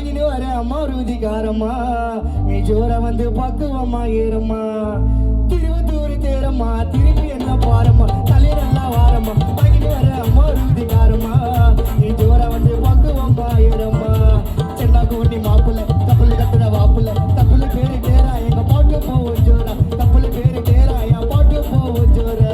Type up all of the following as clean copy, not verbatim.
வாங்கினு வர அம்மா ருதிகாரம்மா நீ ஜோர வந்து பக்குவம்மா ஏறம்மா திருவத்தூர் தேரம்மா திருப்பி என்ன பாரம்மா தலை நல்லா வாரம்மா வாங்கினு வர அம்மா ருதிகாரம்மா நீ ஜோர வந்து பக்குவம்மா ஏறம்மா சென்னா கோண்டி மாப்புல கப்பல் கட்டுற வாப்புல கப்பல் பேரு டேரா எங்க பாட்டு போவோம் ஜோரா கப்பல் பேரு டேரா என் பாட்டு போவோம் ஜோரா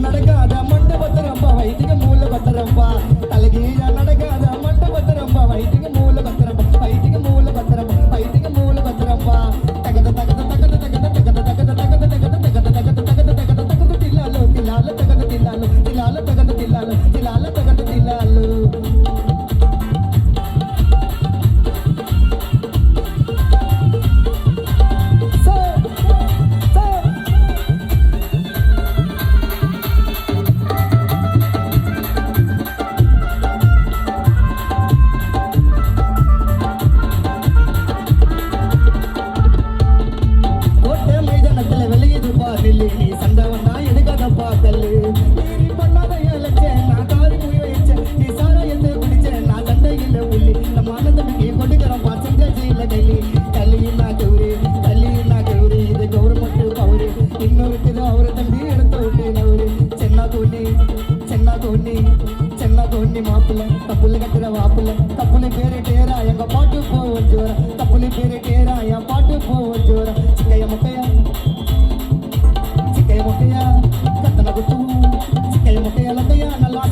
நடக்காத மண்டபத்திரம்பா வைத்திக மூல பத்திரம்பா தலைகீழ நடக்காத மண்டபத்திரம்பா வைத்திக மூல பத்திரம்பா வைத்திக மூல பத்திரம்பா வைத்திக மூல பத்திரம்பா தகத தகத தகத தகத தகத தகத தகத தகத தகத தகத தகத தகத தகத தில்லாலோ தில்லால தகத தில்லாலோ தில்லால தகத தில்லாலோ தில்லால தகத தில்லாலோ நீ சண்டை வந்தா எடுக்காதப்பா கல்லு நீ பண்ணாத இழைச்சேன் நான் காரி முய வச்சேன் நீ சாரா எந்த குடிச்சேன் நான் சண்டையில் உள்ளி நம்ம ஆனந்தமிக்கு கொடுக்கிறோம் பாசங்க ஜெயில கல்லின்னா கௌரி இது கவர்மெண்ட் பவுரு இன்னொருக்குது அவரை தம்பி எடுத்து விட்டு நவரு சென்னா தோண்டி மாப்பிள்ள தப்புல கட்டுற வாப்புல தப்புல பேரு டேரா எங்க பாட்டு போவோம் ஜோரா தப்புல பேரு டேரா என் பாட்டு போவோம் ஜோரா சிக்கைய முக்கையா கத்தன குத்து சிக்கைய முக்கைய லக்கையா நல்லா